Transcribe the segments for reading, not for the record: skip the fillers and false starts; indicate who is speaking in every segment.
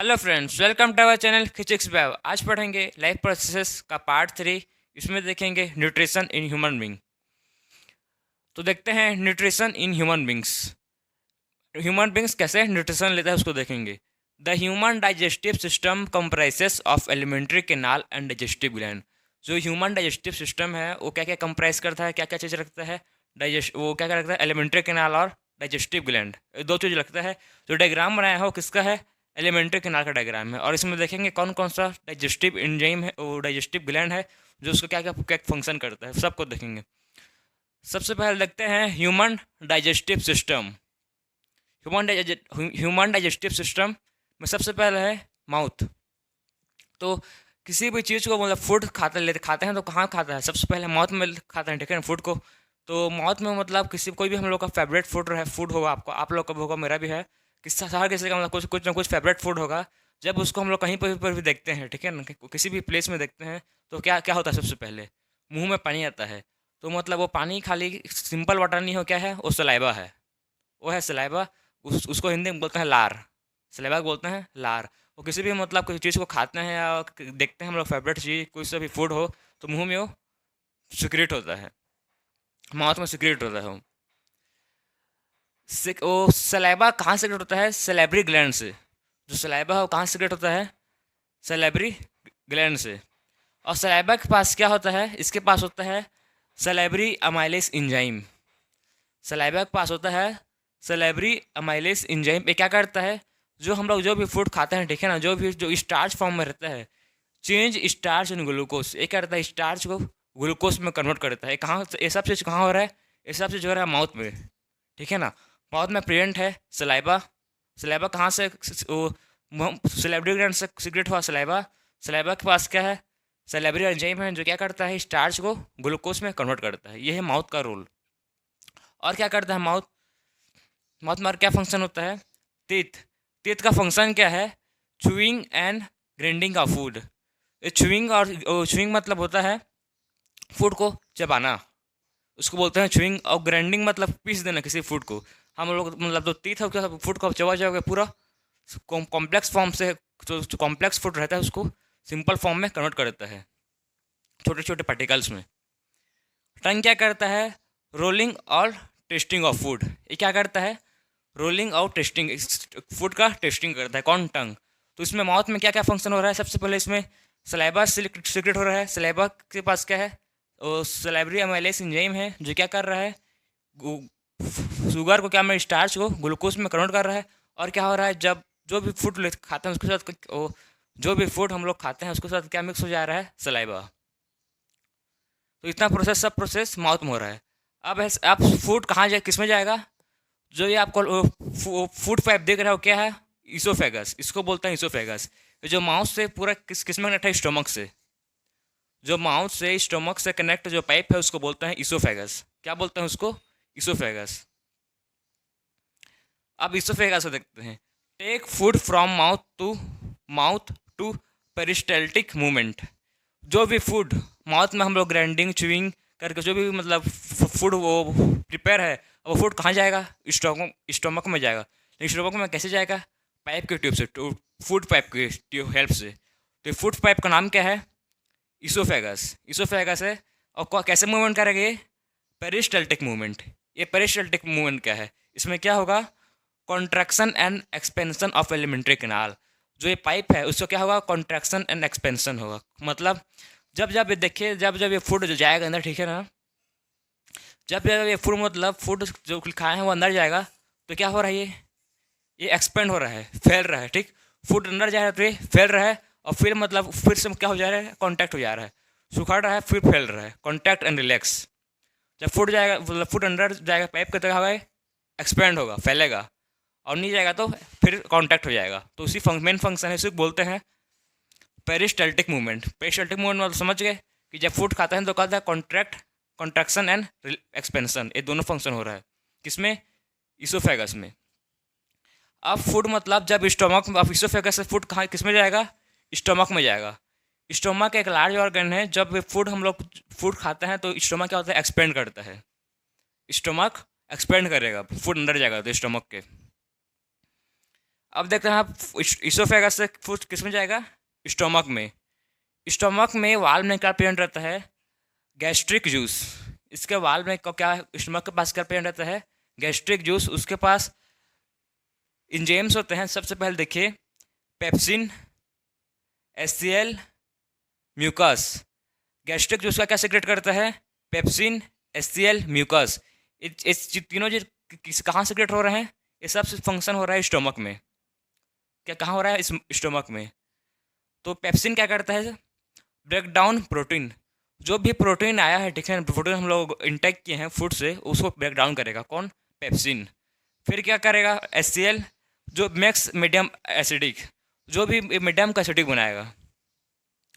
Speaker 1: Hello friends, welcome to our channel physics बैव। आज पढ़ेंगे लाइफ प्रोसेसेस का पार्ट 3। इसमें देखेंगे न्यूट्रिशन इन ह्यूमन बींग। तो देखते हैं nutrition in human beings. Human beings कैसे न्यूट्रिशन लेता है उसको देखेंगे। The human digestive system comprises of alimentary canal and digestive gland. जो ह्यूमन डाइजेस्टिव सिस्टम है वो क्या क्या कंप्राइज करता है, क्या क्या चीज़ रखता है। वो क्या क्या रखता है, एलिमेंट्री कैनाल और डाइजेस्टिव ग्लैंड, दो चीज़ लगता है। जो डायग्राम बनाया है वो किसका है, एलिमेंट्री कैनाल का डायग्राम है। और इसमें देखेंगे कौन कौन सा डाइजेस्टिव एंजाइम है, वो डाइजेस्टिव ग्लैंड है जो उसको क्या क्या क्या फंक्शन करता है, सबको देखेंगे। सबसे पहले देखते हैं human digestive system. Human digestive system में सबसे पहले है माउथ। तो किसी भी चीज़ को मतलब फूड खाते हैं तो कहाँ खाता है, सबसे पहले माउथ में खाते हैं, ठीक है ना, फूड को। तो माउथ में मतलब किसी कोई भी हम लोग का फेवरेट फूड होगा, आपको, आप लोग का भी होगा, मेरा भी है। हर किसी का मतलब कुछ कुछ ना कुछ फेवरेट फूड होगा। जब उसको हम लोग कहीं पर भी देखते हैं, ठीक है ना, किसी भी प्लेस में देखते हैं, तो क्या क्या होता है, सबसे पहले मुंह में पानी आता है। तो मतलब वो पानी खाली सिंपल वाटर नहीं हो, क्या है वो, सलाइवा है। वो है सलाइवा। उसको हिंदी में बोलते हैं लार। सलाइवा बोलते हैं लार। वो किसी भी मतलब किसी चीज़ को खाते हैं या देखते हैं हम लोग, फेवरेट चीज़ कोई सा भी फूड हो, तो मुंह में वो सिक्रेट होता है, माउथ में सिक्रेट होता है वो। वो सलाइवा कहाँ से सिक्रेट होता है, सलेबरी ग्लैंड से। जो सलाइवा है वो कहाँ से सिक्रेट होता है, सलेबरी ग्लैंड से। और सलाइवा के पास क्या होता है, इसके पास होता है सलेबरी अमाइलेस इंजाइम। सलाइवा के पास होता है सलेबरी अमाइलेस इंजाइम। ये क्या करता है, जो हम लोग जो भी फूड खाते हैं, ठीक है ना, जो स्टार्च फॉर्म में रहता है, चेंज स्टार्च इन ग्लूकोज। ये क्या करता है, स्टार्च को ग्लूकोज में कन्वर्ट करता है। कहाँ ये सब चीज़ कहाँ हो रहा है, ये सब चीज़ हो रहा है माउथ में, ठीक है ना। माउथ में प्रेजेंट है सलाइवा। सलाइवा कहाँ से, सलेबरी ग्लैंड से सीक्रेट हुआ सलाइवा। सलाइवा के पास क्या है, सलेबरी एंजाइम है जो क्या करता है, स्टार्च को ग्लूकोज में कन्वर्ट करता है। ये है माउथ का रोल। और क्या करता है माउथ, माउथ में और क्या फंक्शन होता है, टीथ। टीथ का फंक्शन क्या है, चूइंग एंड ग्राइंडिंग का फूड। ये चूइंग मतलब होता है फूड को चबाना, उसको बोलते हैं चूइंग। और ग्राइंडिंग मतलब पीस देना किसी फूड को। हम लोग मतलब जो टीथ है क्या, फूड को चबा जाओगे पूरा कॉम्प्लेक्स फॉर्म से, जो कॉम्प्लेक्स फूड रहता है उसको सिंपल फॉर्म में कन्वर्ट कर देता है, छोटे छोटे पार्टिकल्स में। टंग क्या करता है, रोलिंग और टेस्टिंग ऑफ फूड। ये क्या करता है, रोलिंग और टेस्टिंग, फूड का टेस्टिंग करता है कौन, टंग। तो इसमें माउथ में क्या क्या फंक्शन हो रहा है, सबसे पहले इसमें सलाइवा सीक्रेट हो रहा है। सलाइवा के पास क्या है, सलाइवरी अमाइलेस एंजाइम है जो क्या कर रहा है, शुगर को क्या में, स्टार्च को ग्लूकोज में कन्वर्ट कर रहा है। और क्या हो रहा है, जब जो भी फूड खाते हैं उसके साथ जो भी फूड हम लोग खाते हैं उसके साथ क्या मिक्स हो जा रहा है, सलाइवा। तो इतना प्रोसेस, सब प्रोसेस माउथ में हो रहा है। अब फूड कहाँ जाए, किस में जाएगा, जो ये आपको फूड पाइप देख रहे हो क्या है, इसोफेगस, इसको बोलते हैं इसोफेगस। जो माउथ से पूरा किस में कनेक्ट है, स्टोमक से। जो माउथ से स्टोमक से कनेक्ट जो पाइप है उसको बोलते हैं इसोफेगस। क्या बोलते हैं उसको, इसोफेगस। अब इसोफेगस को देखते हैं। Take food from mouth to peristaltic movement. जो भी फूड माउथ में हम लोग ग्राइंडिंग च्यूइंग करके जो भी मतलब फूड वो प्रिपेयर है, वो फूड कहाँ जाएगा, स्टोमक में जाएगा। लेकिन स्टोमक में कैसे जाएगा, पाइप के ट्यूब से, फूड पाइप की ट्यूब हेल्प से। तो फूड पाइप का नाम क्या है, इसोफेगस। इसोफेगस है। और कैसे मूवमेंट करेगा ये, पेरिस्टल्टिक मूवमेंट। ये पेरिस्टल्टिक मूवमेंट क्या है, इसमें क्या होगा, contraction and expansion of alimentary canal. जो ये पाइप है उसको क्या होगा, कॉन्ट्रैक्शन एंड एक्सपेंशन होगा। मतलब जब जब ये देखिए, जब जब ये फूड जो जाएगा अंदर, ठीक है ना, जब जब ये फूड मतलब फूड जो खाए हैं वो अंदर जाएगा, तो क्या हो रहा है, ये एक्सपेंड हो रहा है, फैल रहा है, ठीक। फूड अंदर जा रहा है तो ये फैल रहा है। और फिर मतलब फिर से क्या हो जा रहा है, कॉन्टैक्ट हो जा रहा है, सुखा रहा है, फिर फैल रहा है, कॉन्टैक्ट एंड रिलैक्स। जब फूड जाएगा, मतलब फूड अंदर जाएगा पाइप के, तो होगा, एक्सपेंड होगा, फैलेगा। और नहीं जाएगा तो फिर कॉन्टैक्ट हो जाएगा। तो उसी मेन फंक्शन है, इसे बोलते हैं पेरिस्टल्टिक मूवमेंट। पेरिस्टल्टिक मूवमेंट मतलब समझ गए कि जब फूड खाते हैं तो कहता है कॉन्ट्रैक्शन एंड एक्सपेंशन, ये दोनों फंक्शन हो रहा है किसमें, इसोफेगस में। अब फूड मतलब जब स्टोमक में, अब इसोफेगस से फूड कहाँ किस में जाएगा, स्टोमक में जाएगा। स्टोमक एक लार्ज ऑर्गन है। जब फूड हम लोग फूड खाते हैं तो स्टोमक क्या होता है, एक्सपेंड करता है। स्टोमक एक्सपेंड करेगा, फूड अंदर जाएगा तो स्टोमक के। अब देखते हैं आप इसोफेगस से फूड किस में जाएगा, स्टोमक में। स्टोमक में वाल्व में क्या प्रेजेंट रहता है, गैस्ट्रिक जूस। इसके वाल्व में क्या, स्टोमक के पास क्या प्रेजेंट रहता है, गैस्ट्रिक जूस। उसके पास इंजेम्स होते हैं, सबसे पहले देखिए pepsin, HCl, mucus. Gastric juice का क्या सीक्रेट करता है, पेप्सिन, HCl, म्यूकस। इस तीनों जो कहाँ सीक्रेट हो रहे हैं, ये सब फंक्शन हो रहा है स्टोमक में। क्या कहाँ हो रहा है, इस स्टोमक में। तो पेप्सिन क्या करता है, ब्रेक डाउन प्रोटीन। जो भी प्रोटीन आया है, ठीक है, प्रोटीन हम लोग इंटेक किए हैं फूड से, उसको ब्रेक डाउन करेगा कौन, पेप्सिन। फिर क्या करेगा, HCl, जो मैक्स मीडियम एसिडिक, जो भी मीडियम का एसिडिक बनाएगा।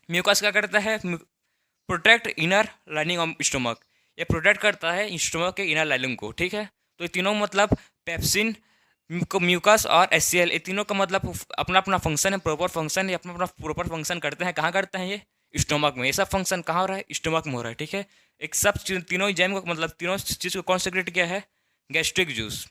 Speaker 1: म्यूकस क्या करता है, protect inner lining of stomach. ये प्रोटेक्ट करता है स्टोमक के इनर लाइनिंग को, ठीक है। तो ये तीनों मतलब पेप्सिन, म्यूकस और HCl, ये तीनों का मतलब अपना अपना फंक्शन है, प्रॉपर फंक्शन है, अपना अपना प्रॉपर फंक्शन करते हैं। कहाँ करते हैं, ये स्टोमक में। ये सब फंक्शन कहाँ हो रहा है, स्टोमक में हो रहा है, ठीक है। एक सब तीनों एंजाइम को मतलब तीनों चीज़ को कौन सेक्रेट किया है, गैस्ट्रिक जूस।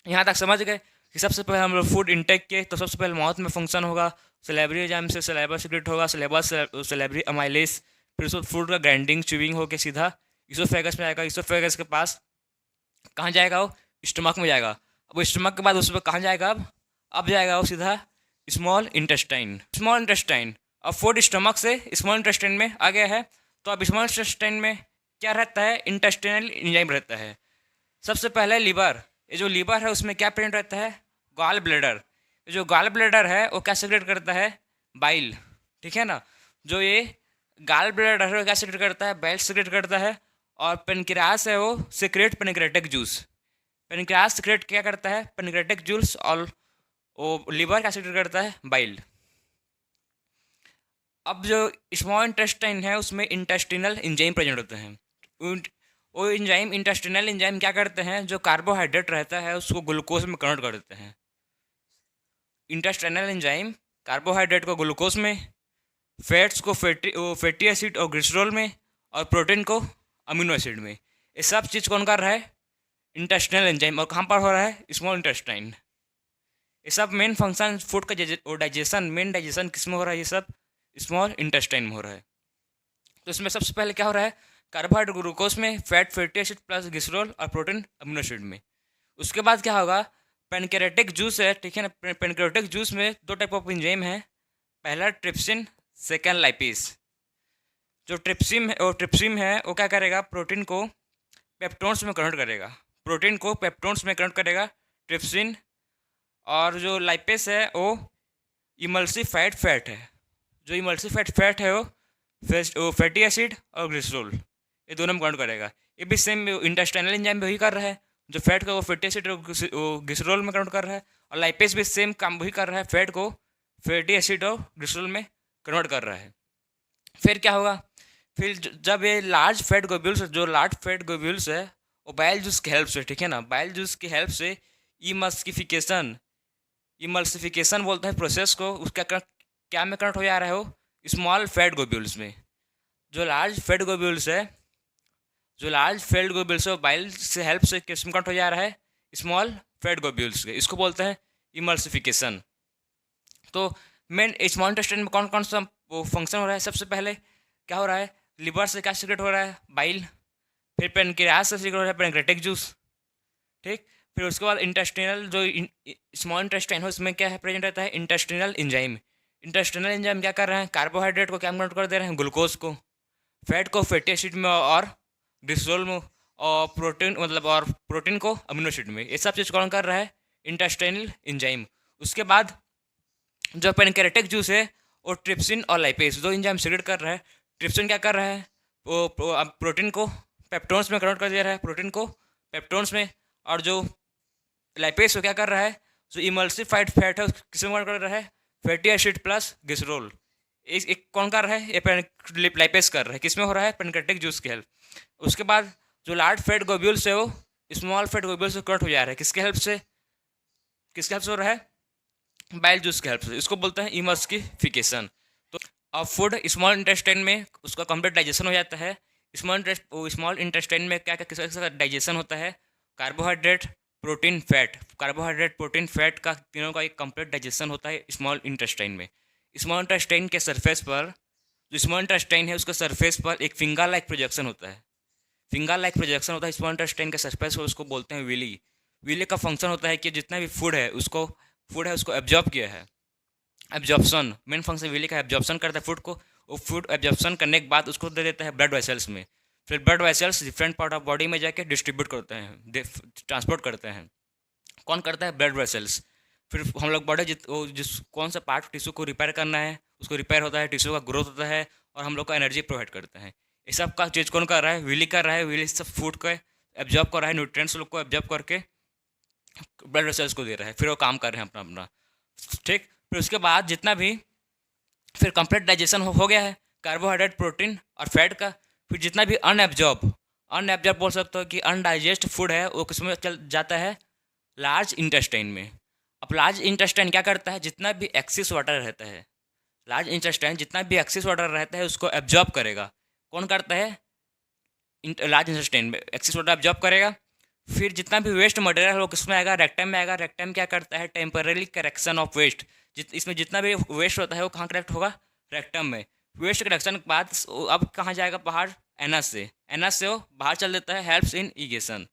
Speaker 1: यहाँ तक समझ गए कि सबसे पहले हम लोग फूड इंटेक किए तो सबसे पहले माउथ में फंक्शन होगा, सलेबरी एंजाइम से सलेबा सीक्रेट होगा, सलेबा सलेबरी अमाइलेस। फिर उसको फूड का ग्राइंडिंग च्यूइंग होकर सीधा इसोफेगस में आएगा। इसोफेगस के पास कहाँ जाएगा, वो स्टमक में जाएगा। अब स्टमक के बाद उस पर कहाँ जाएगा, अब जाएगा वो सीधा स्मॉल इंटेस्टाइन। स्मॉल इंटेस्टाइन, अब फूड स्टमक से स्मॉल इंटेस्टाइन में आ गया है। तो अब स्मॉल इंटेस्टाइन में क्या रहता है, इंटेस्टाइनल एंजाइम रहता है। सबसे पहले लीवर, ये जो लीवर है उसमें क्या प्रेजेंट रहता है, गॉल ब्लैडर। ये जो गॉल ब्लैडर है वो क्या सेक्रेट करता है, बाइल, ठीक है ना। जो ये गॉल ब्लैडर है वो क्या सेक्रेट करता है, बाइल सेक्रेट करता है। और पेनक्रियास है वो secrete pancreatic juice. Pancreas secrete क्या करता है, पेनक्रेटिक जूस। और वो लीवर क्या सेक्रेट करता है, बाइल। अब जो स्मॉल इंटेस्टाइन है उसमें इंटेस्टिनल एंजाइम प्रेजेंट होते हैं। वो एंजाइम, इंटेस्टिनल एंजाइम क्या करते हैं, जो कार्बोहाइड्रेट रहता है उसको ग्लूकोज में कन्वर्ट कर देते हैं। इंटेस्टाइनल एंजाइम कार्बोहाइड्रेट को ग्लूकोज में, फैट्स को फैटी एसिड और ग्लिसरॉल में, और प्रोटीन को अमीनो एसिड में। ये सब चीज़ कौन कर रहा है, इंटेस्टाइनल एंजाइम। और कहाँ पर हो रहा है, स्मॉल इंटेस्टाइन। ये सब मेन फंक्शन फूड का डाइजेशन, मेन डाइजेशन किस में हो रहा है, ये सब स्मॉल इंटेस्टाइन में हो रहा है। तो इसमें सबसे पहले क्या हो रहा है, कार्बोहाइड्रेट ग्लूकोज में, fat fatty acid plus glycerol, और प्रोटीन अमीनो एसिड में। उसके बाद क्या होगा, पेनक्रेटिक जूस है, ठीक है ना। पेनक्रेटिक जूस में दो टाइप ऑफ एंजाइम है, पहला ट्रिप्सिन, सेकेंड लाइपेज। जो ट्रिप्सिन है वो क्या करेगा, प्रोटीन को पेप्टोन्स में कन्वर्ट करेगा, प्रोटीन को पेप्टोन्स में कन्वर्ट करेगा, ट्रिप्सिन। और जो लाइपेज है वो इमल्सिफाइड फैट है। जो इमल्सिफाइड फैट है वो फैटी एसिड और ग्लिसरॉल, ये दोनों में कन्वर्ट करेगा। ये भी सेम इंटेस्टाइनल एंजाइम भी वही कर रहा है, जो फैट को वो फैटी एसिड और ग्लिसरॉल में कन्वर्ट कर रहा है। और लाइपेज भी सेम काम वही कर रहा है, फैट को फैटी एसिड और ग्लिसरॉल में कन्वर्ट कर रहा है। फिर क्या होगा, फिर जब ये लार्ज फैट ग्लोब्यूल्स, जो लार्ज फैट ग्लोब्यूल्स है वो बाइल जूस की हेल्प से, ठीक है ना, बाइल जूस की हेल्प से इमल्सिफिकेशन बोलते हैं प्रोसेस को, उसका क्या में कन्वर्ट हो जा रहा है, वो स्मॉल फैट ग्लोब्यूल्स में। जो लार्ज फैट ग्लोब्यूल्स है, वो बाइल से हेल्प से किस में कन्वर्ट हो जा रहा है, स्मॉल फैट ग्लोब्यूल्स के। इसको बोलते हैं इमल्सिफिकेशन। तो मेन स्मॉल इंटेस्टाइन में कौन कौन सा वो फंक्शन हो रहा है, सबसे पहले क्या हो रहा है, लिवर से क्या सीक्रेट हो रहा है, बाइल। फिर पेनक्रियास से सीक्रेट हो रहा है पेनक्रेटिक जूस, ठीक। फिर उसके बाद इंटेस्टिनल, जो स्मॉल इंटेस्टाइन है उसमें क्या है प्रेजेंट रहता है, इंटेस्टिनल एंजाइम। इंटेस्टिनल एंजाइम क्या कर रहे हैं, कार्बोहाइड्रेट को क्या कन्वर्ट कर दे रहे हैं, ग्लूकोज को, फैट को फैटी एसिड में और ग्लिसरॉल में, और प्रोटीन को अमीनो एसिड में। ये सब चीज़ कौन कर रहा है, इंटेस्टाइनल एंजाइम। उसके बाद जो पेनक्रेटिक जूस है वो ट्रिप्सिन और लाइपेज दो एंजाइम सीक्रेट कर रहा है। ट्रिप्सिन क्या कर रहा है, वो प्रोटीन को पेप्टोन्स में कन्वर्ट कर दे रहा है, प्रोटीन को पेप्टोन्स में। और जो लाइपेज को क्या कर रहा है, जो इमल्सिफाइड फैट है किसमें कन्वर्ट कर रहा है, फैटी एसिड प्लस ग्लिसरॉल। एक कौन कर रहा है, ये लाइपेज कर रहा है, किसमें हो रहा है, पेनक्रेटिक जूस की हेल्प। उसके बाद जो लार्ज फैट ग्लोब्यूल्स है वो स्मॉल फैट ग्लोब्यूल्स से कन्वर्ट हो जा रहा है, किसके हेल्प से हो रहा है, बाइल जूस की हेल्प से। इसको बोलते हैं इमल्सिफिकेशन। तो अब फूड स्मॉल इंटेस्टाइन में उसका कंप्लीट डाइजेशन हो जाता है। स्मॉल इंटेस्टाइन में क्या क्या किस डाइजेशन होता है, carbohydrate, protein, fat, carbohydrate, protein, fat का तीनों का एक कंप्लीट डाइजेशन होता है स्मॉल इंटेस्टाइन में। स्मॉल इंटेस्टाइन के सरफेस पर, जो स्मॉल इंटेस्टाइन है उसके सरफेस पर एक फिंगर लाइक प्रोजेक्शन होता है। फिंगर लाइक प्रोजेक्शन होता है स्मॉल इंटेस्टाइन के सरफेस पर, उसको बोलते हैं विली। विली का फंक्शन होता है कि जितना भी फूड है उसको एब्जॉर्ब किया है। एब्जॉर्प्शन, मेन फंक्शन विली का एब्जॉर्प्शन करता है फूड को। वो फूड एब्जॉर्प्शन करने के बाद उसको दे देता है ब्लड वेसल्स में। फिर blood vessels different part of body में जाके डिस्ट्रीब्यूट करते हैं, ट्रांसपोर्ट करते हैं। कौन करता है? Blood vessels. फिर हम लोग बॉडी जिस कौन सा पार्ट टिश्यू को रिपेयर करना है उसको रिपेयर होता है, टिश्यू का ग्रोथ होता है और हम लोग को एनर्जी प्रोवाइड करते हैं। ये सब का चीज़ कौन कर रहा है? विली कर रहा है। विली सब फूड को एब्जॉर्ब कर रहा है, न्यूट्रिएंट्स लोग को एब्जॉर्ब करके ब्लड वेसल्स को दे रहा है। फिर वो काम कर रहे हैं अपना अपना, ठीक। फिर उसके बाद जितना भी फिर कंप्लीट डाइजेशन हो गया है कार्बोहाइड्रेट, प्रोटीन और फैट का। फिर जितना भी अनएब्जॉर्ब बोल सकते हो कि अनडाइजेस्ट फूड है वो किसमें चल जाता है? लार्ज इंटेस्टाइन में। अब लार्ज इंटेस्टाइन क्या करता है? जितना भी एक्सेस वाटर रहता है, लार्ज इंटेस्टाइन जितना भी एक्सेस वाटर रहता है उसको एब्जॉर्ब करेगा। कौन करता है? लार्ज इंटेस्टाइन में एक्सेस वाटर एब्जॉर्ब करेगा। फिर जितना भी वेस्ट मटेरियल है वो किसमें आएगा? रेक्टम में आएगा। रेक्टम क्या करता है? Temporary correction of waste. इसमें जितना भी वेस्ट होता है वो कहाँ करेक्ट होगा? रेक्टम में। वेस्ट करेक्शन के बाद अब कहाँ जाएगा? बाहर एनस से वो बाहर चल देता है, हेल्प्स इन इगेशन।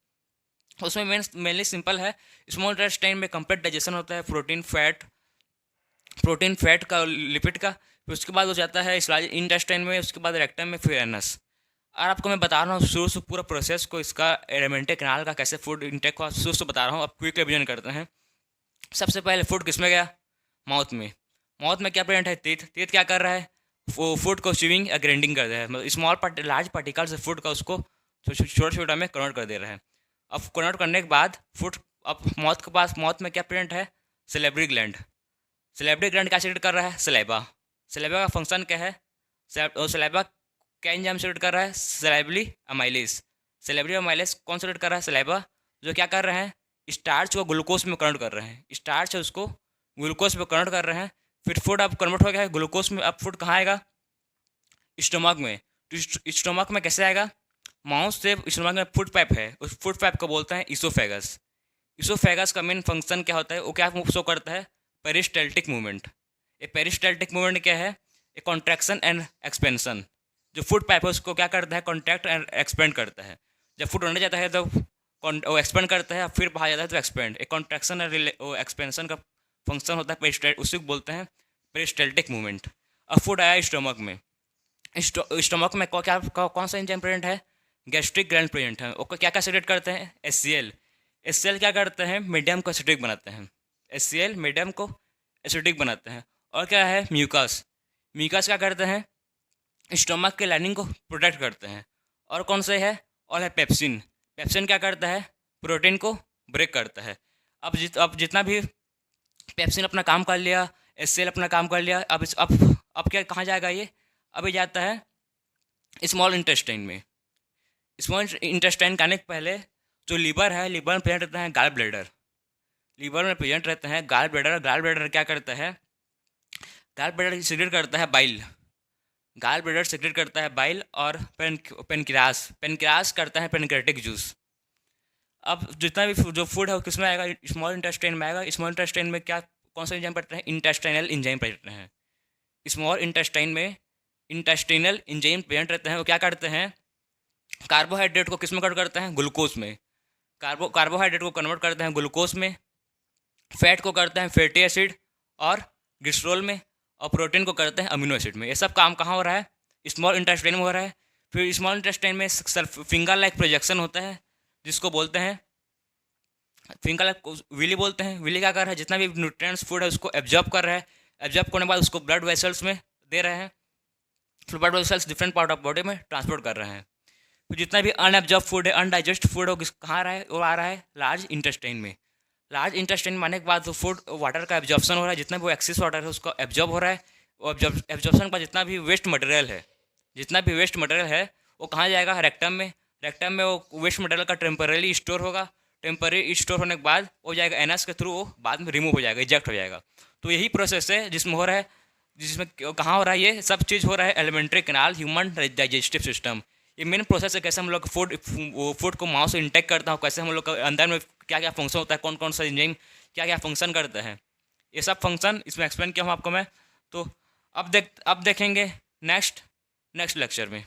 Speaker 1: उसमें मेनली सिंपल है, स्मॉल इंटेस्टाइन में कंप्लीट डाइजेशन होता है प्रोटीन फैट का, लिपिड का। फिर उसके बाद हो जाता है स्मॉल इंटेस्टाइन में, उसके बाद रेक्टम में, फिर एनस। और आपको मैं बता रहा हूँ शुरू से पूरा प्रोसेस को, इसका एलिमेंट्री कैनाल का कैसे फूड इंटेक का शुरू से बता रहा हूँ। अब क्विक रिविजन करते हैं। सबसे पहले फूड किस में गया? माउथ में। माउथ में क्या प्रेजेंट है? तेथ क्या कर रहा है? वो फूड को च्यूइंग या ग्राइंडिंग कर रहा है, मतलब लार्ज पार्टिकल से फूड का उसको छोटा छोटा में कन्वर्ट कर दे रहा है। अब कन्वर्ट करने के बाद फूड, अब माउथ के पास, माउथ में क्या प्रेजेंट है? Salivary gland. सैलिवरी ग्लैंड क्या सेक्रेट कर रहा है? सलाइवा। सलाइवा का फंक्शन क्या है? सलाइवा क्या एंजाइम सेक्रेट कर रहा है? Salivary amylase. सलाइवरी अमाइलेज कौन सेक्रेट कर रहा है? सलाइवा। जो क्या कर रहे हैं? स्टार्च को ग्लूकोज में कन्वर्ट कर रहे हैं। स्टार्च है उसको ग्लूकोज में कन्वर्ट कर रहे हैं। फिर फूड अब कन्वर्ट हो गया है ग्लूकोज में। अब फूड कहाँ आएगा? स्टमक में। तो स्टमक में कैसे आएगा? माउथ से स्टमक में फूड पाइप है, उस फूड पाइप को बोलते हैं इसोफेगस। इसोफेगस का मेन फंक्शन क्या होता है? वो क्या शो करता है? Peristaltic movement. ये पेरिस्टाल्टिक मूवमेंट क्या है? ए कॉन्ट्रैक्शन एंड एक्सपेंशन। जो फूड पाइप है उसको क्या करता है? कॉन्ट्रैक्ट एंड एक्सपेंड करता है। जब फूड अंदर जाता है तो वो एक्सपेंड करता है, फिर बाहर जाता है तो एक्सपेंड। एक कॉन्ट्रैक्शन और एक्सपेंशन का फंक्शन होता है पेरिस्टाल्टिक, उसी को बोलते हैं पेरिस्टाल्टिक मूवमेंट। अब फूड आया स्टमक में। स्टमक में कौन सा एंजाइम प्रेजेंट है? गैस्ट्रिक ग्लैंड प्रेजेंट है। वो क्या क्या सेक्रेट करते हैं? HCl। HCl क्या करते हैं? मीडियम को एसिडिक बनाते हैं। HCl मीडियम को एसिडिक बनाते हैं। और क्या है? म्यूकस। म्यूकस क्या करते हैं? स्टमक के लाइनिंग को प्रोटेक्ट करते हैं। और कौन से है? और है पेप्सिन। पेप्सिन क्या करता है? प्रोटीन को ब्रेक करता है। अब जितना भी पेप्सिन अपना काम कर लिया, HCl अपना काम कर लिया, अब क्या कहाँ जाएगा ये? अभी जाता है स्मॉल इंटेस्टाइन में। स्मॉल इंटेस्टाइन आने के पहले जो लीवर है, लीवर में प्रेजेंट रहता है गाल ब्लैडर। लीवर में प्रेजेंट रहते हैं गाल ब्लैडर। गाल ब्लैडर क्या करता है? गाल ब्लैडर सीक्रेट करता है बाइल। गाल ब्लैडर सीक्रेट करता है बाइल। और पेनक्रियास करता है पेनक्रेटिक जूस। अब जितना भी जो फूड है वो किस में आएगा? स्मॉल इंटेस्टाइन में आएगा। स्मॉल इंटेस्टाइन में क्या कौन सा एंजाइम पड़ते हैं? इंटेस्टाइनल एंजाइम प्रेजेंट हैं। स्मॉल इंटेस्टाइन में इंटेस्टाइनल एंजाइम प्रेजेंट रहते हैं। वो क्या करते हैं? कार्बोहाइड्रेट को किस में कन्वर्ट करते हैं? ग्लूकोज में। कार्बोहाइड्रेट को कन्वर्ट करते हैं ग्लूकोज में। फैट को करते हैं फैटी एसिड और ग्लिसरॉल में। और प्रोटीन को करते हैं अमीनो एसिड में। ये सब काम कहाँ हो रहा है? स्मॉल इंटेस्टाइन में हो रहा है। फिर स्मॉल इंटेस्टाइन में फिंगर लाइक प्रोजेक्शन होता है जिसको बोलते हैं फिंगर लाइक विली बोलते हैं। विली क्या कर रहा है? जितना भी न्यूट्रिएंट्स फूड है उसको एब्जॉर्ब कर रहा है। एब्जॉर्ब करने के बाद उसको ब्लड वेसल्स में दे रहे हैं। फिर blood vessels different part of body में ट्रांसपोर्ट कर रहे हैं। फिर जितना भी अनएब्जॉर्ब फूड है, अनडाइजेस्ट फूड है, कहाँ आ रहा है? वो आ रहा है लार्ज इंटेस्टाइन में। लार्ज इंटेस्टाइन में आने के बाद वो फूड वाटर का एब्जॉर्प्शन हो रहा है। जितना भी वो एक्सेस वाटर है उसको एब्जॉर्ब हो रहा है। वो एब्जॉर्प्शन के बाद जितना भी वेस्ट मटेरियल है वो कहाँ जाएगा? रेक्टम में। रेक्टम में वो वेस्ट मटेरियल का टेम्पररी स्टोर होगा। टेम्पररी स्टोर होने के बाद वो जाएगा एनस के थ्रू, वो बाद में रिमूव हो जाएगा, इजेक्ट हो जाएगा। तो यही प्रोसेस है जिसमें हो रहा है, जिसमें कहाँ हो रहा है? ये सब चीज़ हो रहा है alimentary canal, human digestive system. ये मेन प्रोसेस है, कैसे हम लोग फूड को माउथ से इंटेक करता हूँ, कैसे हम लोग का अंदर में क्या क्या फंक्शन होता है, कौन कौन सा इंजाइम क्या क्या फंक्शन करता है, ये सब फंक्शन इसमें एक्सप्लेन किया हूँ आपको मैं। तो अब देखेंगे नेक्स्ट लेक्चर में।